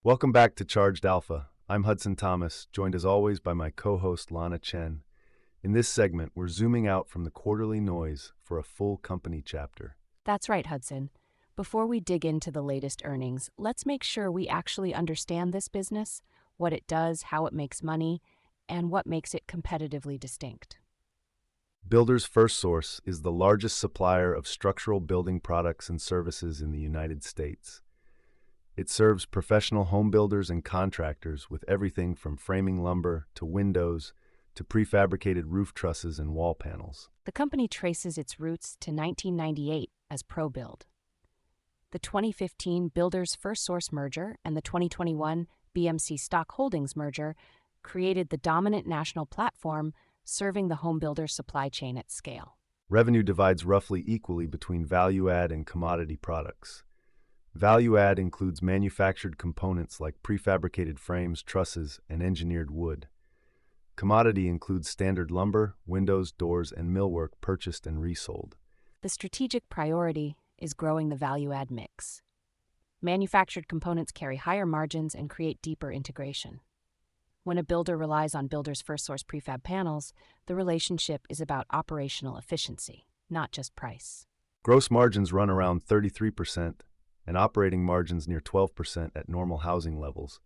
Welcome back to Charged Alpha. I'm Hudson Thomas, joined as always by my co-host Lana Chen. In this segment, we're zooming out from the quarterly noise for a full company chapter. That's right, Hudson. Before we dig into the latest earnings, let's make sure we actually understand this business, what it does, how it makes money, and what makes it competitively distinct. Builders FirstSource is the largest supplier of structural building products and services in the United States. It serves professional home builders and contractors with everything from framing lumber to windows to prefabricated roof trusses and wall panels. The company traces its roots to 1998 as ProBuild. The 2015 Builders FirstSource merger and the 2021 BMC Stock Holdings merger created the dominant national platform serving the home builder supply chain at scale. Revenue divides roughly equally between value-add and commodity products. Value-add includes manufactured components like prefabricated frames, trusses, and engineered wood. Commodity includes standard lumber, windows, doors, and millwork purchased and resold. The strategic priority is growing the value-add mix. Manufactured components carry higher margins and create deeper integration. When a builder relies on Builders FirstSource prefab panels, the relationship is about operational efficiency, not just price. Gross margins run around 33% and operating margins near 12% at normal housing levels,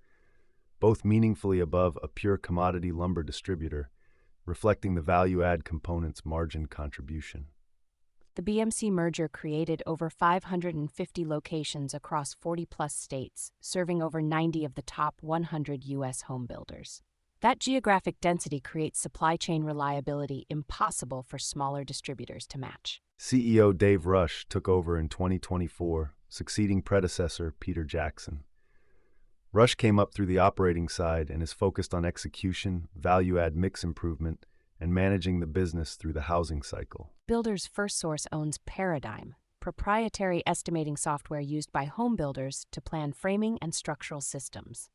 both meaningfully above a pure commodity lumber distributor, reflecting the value-add component's margin contribution. The BMC merger created over 550 locations across 40-plus states, serving over 90 of the top 100 U.S. home builders. That geographic density creates supply chain reliability impossible for smaller distributors to match. CEO Dave Rush took over in 2024, succeeding predecessor Peter Jackson. Rush came up through the operating side and is focused on execution, value-add mix improvement, and managing the business through the housing cycle. Builders FirstSource owns Paradigm, proprietary estimating software used by home builders to plan framing and structural systems.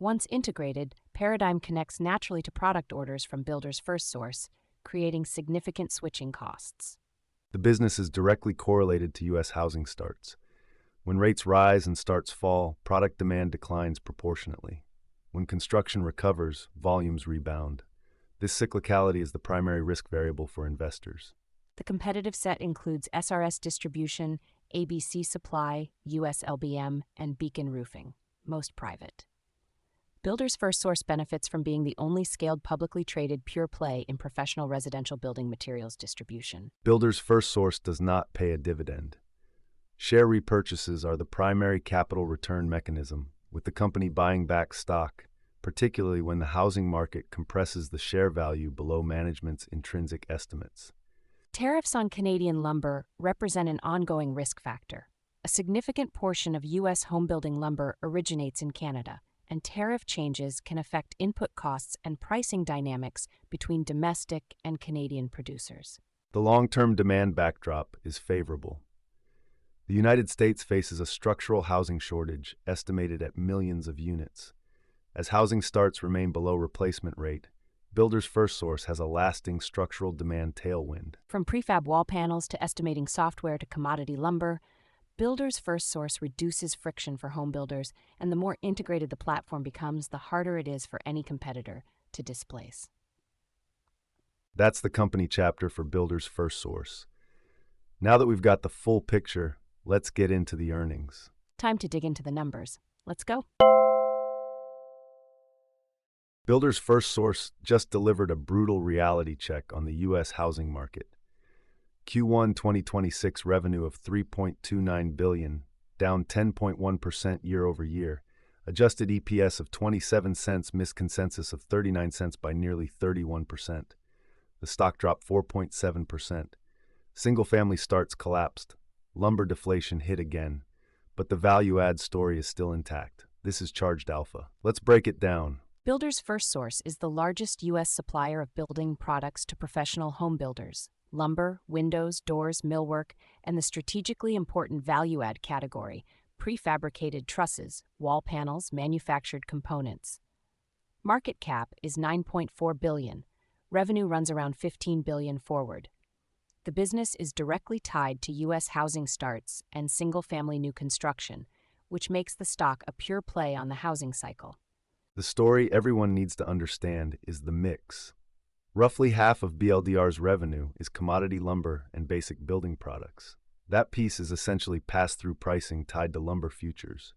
Once integrated, Paradigm connects naturally to product orders from Builders FirstSource, creating significant switching costs. The business is directly correlated to U.S. housing starts. When rates rise and starts fall, product demand declines proportionately. When construction recovers, volumes rebound. This cyclicality is the primary risk variable for investors. The competitive set includes SRS Distribution, ABC Supply, US LBM, and Beacon Roofing, most private. Builders FirstSource benefits from being the only scaled publicly traded pure play in professional residential building materials distribution. Builders FirstSource does not pay a dividend. Share repurchases are the primary capital return mechanism, with the company buying back stock, particularly when the housing market compresses the share value below management's intrinsic estimates. Tariffs on Canadian lumber represent an ongoing risk factor. A significant portion of U.S. home-building lumber originates in Canada, and tariff changes can affect input costs and pricing dynamics between domestic and Canadian producers. The long-term demand backdrop is favorable. The United States faces a structural housing shortage estimated at millions of units. As housing starts remain below replacement rate, Builders FirstSource has a lasting structural demand tailwind. From prefab wall panels to estimating software to commodity lumber, Builders FirstSource reduces friction for home builders, and the more integrated the platform becomes, the harder it is for any competitor to displace. That's the company chapter for Builders FirstSource. Now that we've got the full picture, let's get into the earnings. Time to dig into the numbers. Let's go. Builders FirstSource just delivered a brutal reality check on the U.S. housing market. Q1 2026 revenue of $3.29 billion, down 10.1% year over year. Adjusted EPS of 27 cents missed consensus of 39 cents by nearly 31%. The stock dropped 4.7%. Single-family starts collapsed. Lumber deflation hit again. But the value-add story is still intact. This is Charged Alpha. Let's break it down. Builders FirstSource is the largest U.S. supplier of building products to professional home builders. Lumber, windows, doors, millwork, and the strategically important value-add category, prefabricated trusses, wall panels, manufactured components. Market cap is $9.4 billion. Revenue runs around $15 billion forward. The business is directly tied to U.S. housing starts and single-family new construction, which makes the stock a pure play on the housing cycle. The story everyone needs to understand is the mix. Roughly half of BLDR's revenue is commodity lumber and basic building products. That piece is essentially pass-through pricing tied to lumber futures.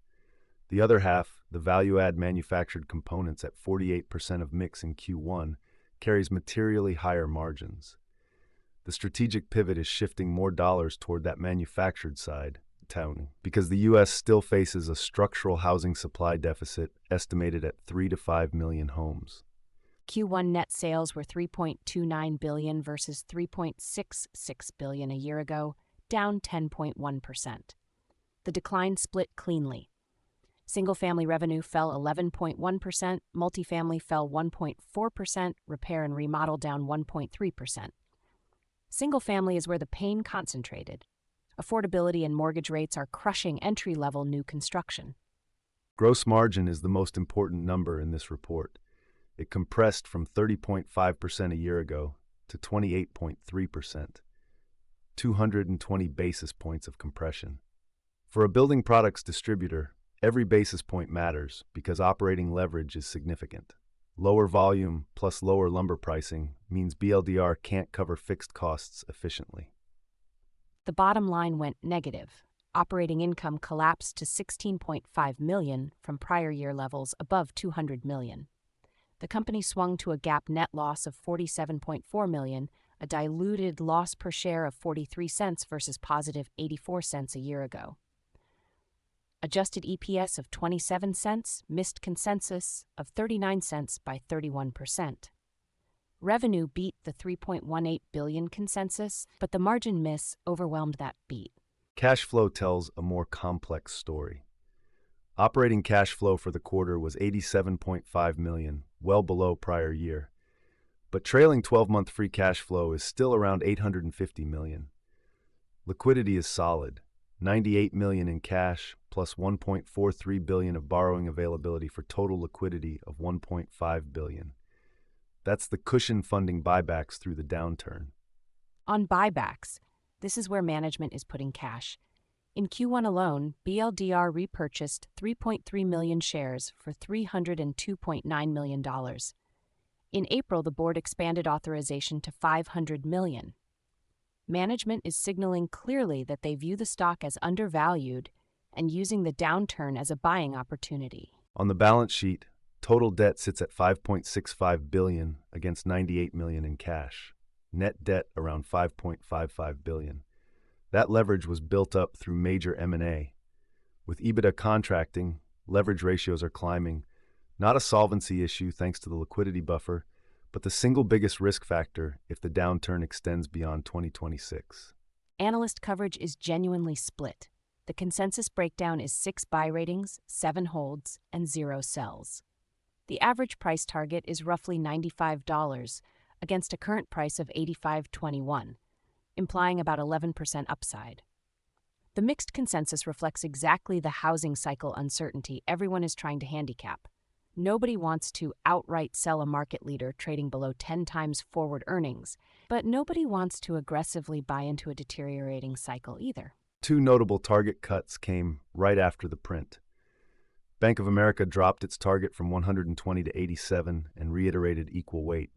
The other half, the value-add manufactured components at 48% of mix in Q1, carries materially higher margins. The strategic pivot is shifting more dollars toward that manufactured side, because the U.S. still faces a structural housing supply deficit estimated at 3 to 5 million homes. Q1 net sales were $3.29 billion versus $3.66 billion a year ago, down 10.1%. The decline split cleanly. Single-family revenue fell 11.1%, multifamily fell 1.4%, repair and remodel down 1.3%. Single-family is where the pain concentrated. Affordability and mortgage rates are crushing entry-level new construction. Gross margin is the most important number in this report. It compressed from 30.5% a year ago to 28.3%, 220 basis points of compression. For a building products distributor, every basis point matters because operating leverage is significant. Lower volume plus lower lumber pricing means BLDR can't cover fixed costs efficiently. The bottom line went negative. Operating income collapsed to $16.5 million from prior year levels above $200 million. The company swung to a GAAP net loss of $47.4 million, a diluted loss per share of 43 cents versus positive 84 cents a year ago. Adjusted EPS of 27 cents missed consensus of 39 cents by 31%. Revenue beat the $3.18 billion consensus, but the margin miss overwhelmed that beat. Cash flow tells a more complex story. Operating cash flow for the quarter was $87.5 million, well below prior year. But trailing 12-month free cash flow is still around $850 million. Liquidity is solid, $98 million in cash plus $1.43 billion of borrowing availability for total liquidity of $1.5 billion. That's the cushion funding buybacks through the downturn. On buybacks, this is where management is putting cash. In Q1 alone, BLDR repurchased 3.3 million shares for $302.9 million. In April, the board expanded authorization to $500 million. Management is signaling clearly that they view the stock as undervalued and using the downturn as a buying opportunity. On the balance sheet, total debt sits at $5.65 billion against $98 million in cash. Net debt around $5.55 billion. That leverage was built up through major M&A. With EBITDA contracting, leverage ratios are climbing. Not a solvency issue thanks to the liquidity buffer, but the single biggest risk factor if the downturn extends beyond 2026. Analyst coverage is genuinely split. The consensus breakdown is 6 buy ratings, 7 holds, and 0 sells. The average price target is roughly $95 against a current price of $85.21. Implying about 11% upside. The mixed consensus reflects exactly the housing cycle uncertainty everyone is trying to handicap. Nobody wants to outright sell a market leader trading below 10 times forward earnings, but nobody wants to aggressively buy into a deteriorating cycle either. 2 notable target cuts came right after the print. Bank of America dropped its target from 120 to 87 and reiterated equal weight.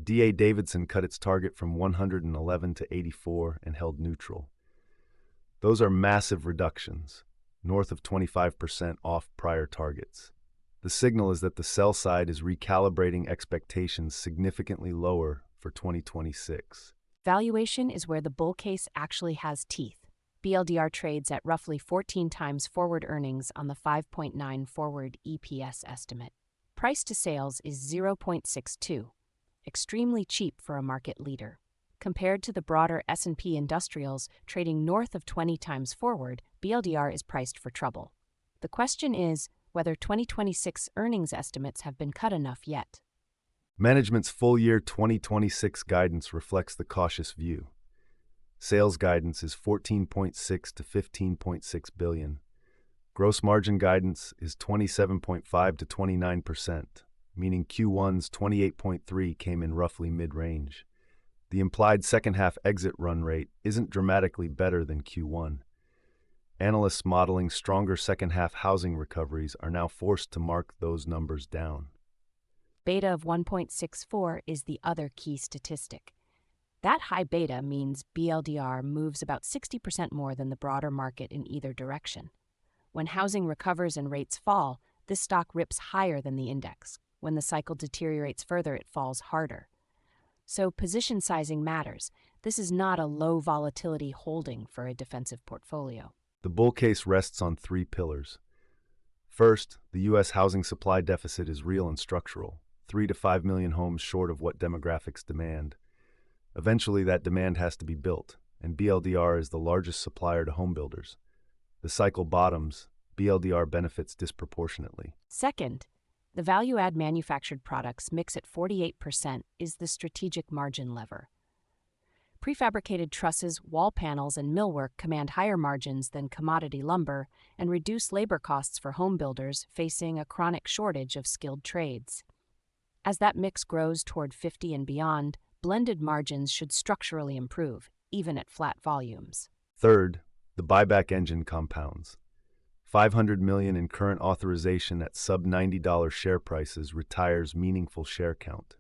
D.A. Davidson cut its target from 111 to 84 and held neutral. Those are massive reductions, north of 25% off prior targets. The signal is that the sell side is recalibrating expectations significantly lower for 2026. Valuation is where the bull case actually has teeth. BLDR trades at roughly 14 times forward earnings on the 5.9 forward EPS estimate. Price to sales is 0.62. Extremely cheap for a market leader. Compared to the broader S&P industrials trading north of 20 times forward, BLDR is priced for trouble. The question is whether 2026 earnings estimates have been cut enough yet. Management's full-year 2026 guidance reflects the cautious view. Sales guidance is $14.6 to $15.6 billion. Gross margin guidance is 27.5 to 29%. Meaning Q1's 28.3 came in roughly mid-range. The implied second-half exit run rate isn't dramatically better than Q1. Analysts modeling stronger second-half housing recoveries are now forced to mark those numbers down. Beta of 1.64 is the other key statistic. That high beta means BLDR moves about 60% more than the broader market in either direction. When housing recovers and rates fall, this stock rips higher than the index. When the cycle deteriorates further, it falls harder. So position sizing matters. This is not a low volatility holding for a defensive portfolio. The bull case rests on three pillars. First, the U.S. housing supply deficit is real and structural, 3 to 5 million homes short of what demographics demand. Eventually, that demand has to be built, and BLDR is the largest supplier to homebuilders. The cycle bottoms, BLDR benefits disproportionately. Second, the value-add manufactured products mix at 48% is the strategic margin lever. Prefabricated trusses, wall panels, and millwork command higher margins than commodity lumber and reduce labor costs for home builders facing a chronic shortage of skilled trades. As that mix grows toward 50 and beyond, blended margins should structurally improve, even at flat volumes. Third, the buyback engine compounds. $500 million in current authorization at sub-$90 share prices retires meaningful share count.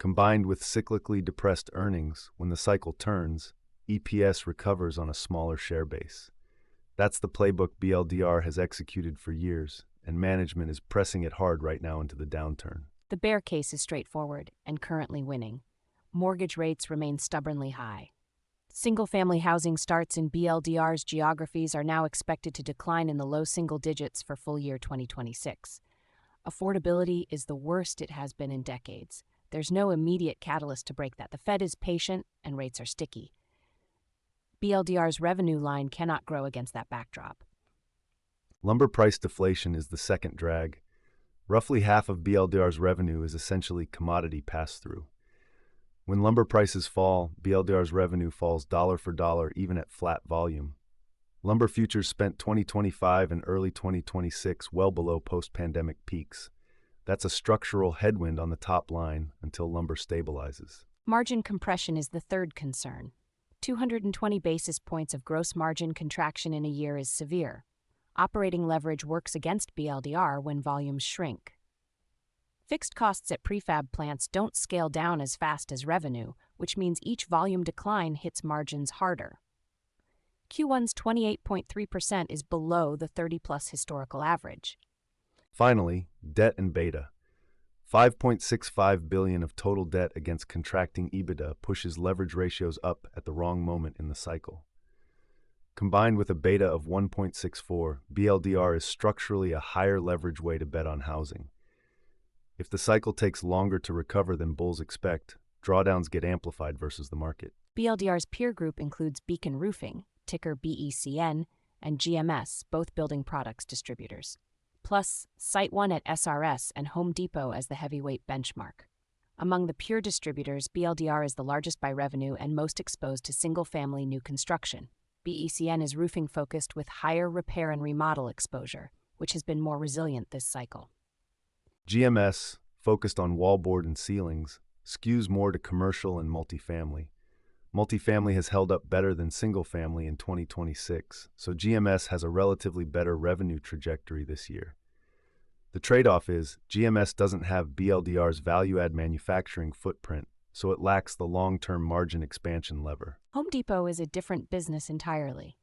Combined with cyclically depressed earnings, when the cycle turns, EPS recovers on a smaller share base. That's the playbook BLDR has executed for years, and management is pressing it hard right now into the downturn. The bear case is straightforward and currently winning. Mortgage rates remain stubbornly high. Single-family housing starts in BLDR's geographies are now expected to decline in the low single digits for full year 2026. Affordability is the worst it has been in decades. There's no immediate catalyst to break that. The Fed is patient and rates are sticky. BLDR's revenue line cannot grow against that backdrop. Lumber price deflation is the second drag. Roughly half of BLDR's revenue is essentially commodity pass-through. When lumber prices fall, BLDR's revenue falls dollar for dollar even at flat volume. Lumber futures spent 2025 and early 2026 well below post-pandemic peaks. That's a structural headwind on the top line until lumber stabilizes. Margin compression is the third concern. 220 basis points of gross margin contraction in a year is severe. Operating leverage works against BLDR when volumes shrink. Fixed costs at prefab plants don't scale down as fast as revenue, which means each volume decline hits margins harder. Q1's 28.3% is below the 30-plus historical average. Finally, debt and beta. $5.65 billion of total debt against contracting EBITDA pushes leverage ratios up at the wrong moment in the cycle. Combined with a beta of 1.64, BLDR is structurally a higher leverage way to bet on housing. If the cycle takes longer to recover than bulls expect, drawdowns get amplified versus the market. BLDR's peer group includes Beacon Roofing, ticker BECN, and GMS, both building products distributors. Plus, SiteOne at SRS and Home Depot as the heavyweight benchmark. Among the pure distributors, BLDR is the largest by revenue and most exposed to single-family new construction. BECN is roofing-focused with higher repair and remodel exposure, which has been more resilient this cycle. GMS, focused on wallboard and ceilings, skews more to commercial and multifamily. Multifamily has held up better than single-family in 2026, so GMS has a relatively better revenue trajectory this year. The trade-off is GMS doesn't have BLDR's value-add manufacturing footprint, so it lacks the long-term margin expansion lever. Home Depot is a different business entirely.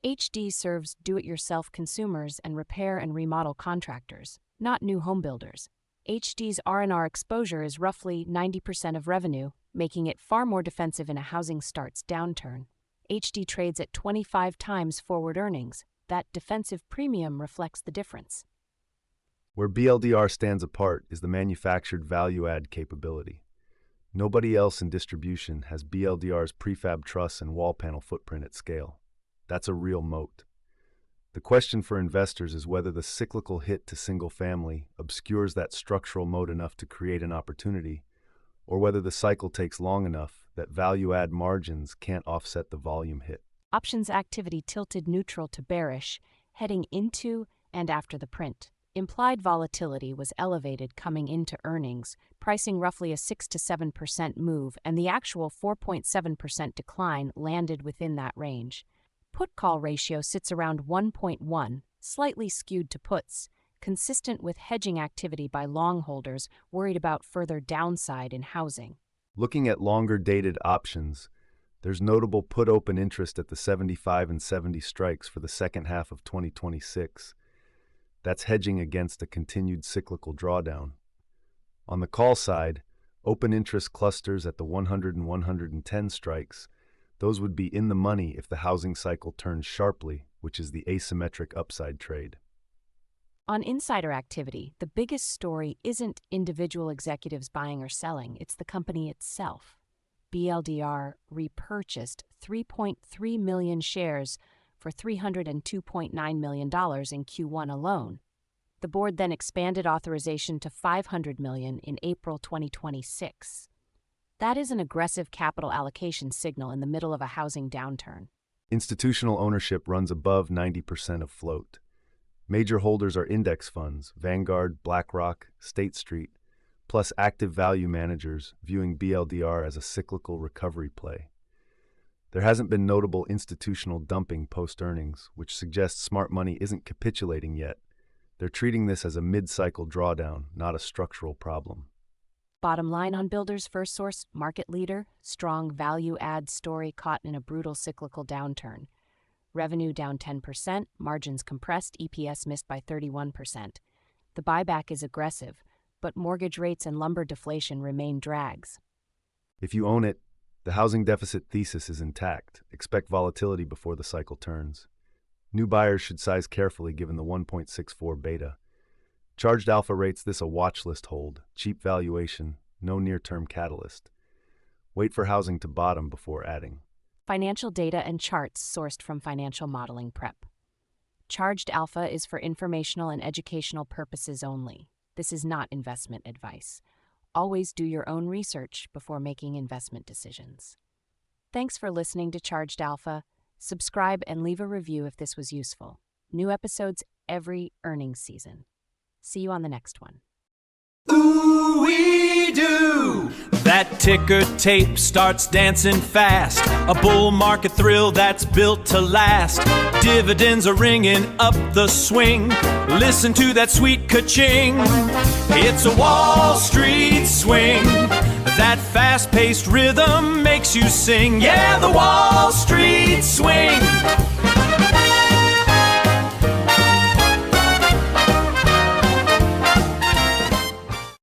HD serves do-it-yourself consumers and repair and remodel contractors, not new home builders. HD's R&R exposure is roughly 90% of revenue, making it far more defensive in a housing starts downturn. HD trades at 25 times forward earnings. That defensive premium reflects the difference. Where BLDR stands apart is the manufactured value-add capability. Nobody else in distribution has BLDR's prefab truss and wall panel footprint at scale. That's a real moat. The question for investors is whether the cyclical hit to single-family obscures that structural moat enough to create an opportunity, or whether the cycle takes long enough that value-add margins can't offset the volume hit. Options activity tilted neutral to bearish, heading into and after the print. Implied volatility was elevated coming into earnings, pricing roughly a 6 to 7% move, and the actual 4.7% decline landed within that range. Put-call ratio sits around 1.1, slightly skewed to puts, consistent with hedging activity by long holders worried about further downside in housing. Looking at longer-dated options, there's notable put open interest at the 75 and 70 strikes for the second half of 2026. That's hedging against a continued cyclical drawdown. On the call side, open interest clusters at the 100 and 110 strikes. Those would be in the money if the housing cycle turns sharply, which is the asymmetric upside trade. On insider activity, the biggest story isn't individual executives buying or selling, it's the company itself. BLDR repurchased 3.3 million shares for $302.9 million in Q1 alone. The board then expanded authorization to $500 million in April 2026. That is an aggressive capital allocation signal in the middle of a housing downturn. Institutional ownership runs above 90% of float. Major holders are index funds, Vanguard, BlackRock, State Street, plus active value managers viewing BLDR as a cyclical recovery play. There hasn't been notable institutional dumping post-earnings, which suggests smart money isn't capitulating yet. They're treating this as a mid-cycle drawdown, not a structural problem. Bottom line on Builders FirstSource, market leader, strong value-add story caught in a brutal cyclical downturn. Revenue down 10%, margins compressed, EPS missed by 31%. The buyback is aggressive, but mortgage rates and lumber deflation remain drags. If you own it, the housing deficit thesis is intact. Expect volatility before the cycle turns. New buyers should size carefully given the 1.64 beta. Charged Alpha rates this a watchlist hold, cheap valuation, no near-term catalyst. Wait for housing to bottom before adding. Financial data and charts sourced from Financial Modeling Prep. Charged Alpha is for informational and educational purposes only. This is not investment advice. Always do your own research before making investment decisions. Thanks for listening to Charged Alpha. Subscribe and leave a review if this was useful. New episodes every earnings season. See you on the next one. Ooh-wee-doo! That ticker tape starts dancing fast. A bull market thrill that's built to last. Dividends are ringing up the swing. Listen to that sweet ka-ching. It's a Wall Street swing. That fast-paced rhythm makes you sing. Yeah, the Wall Street swing.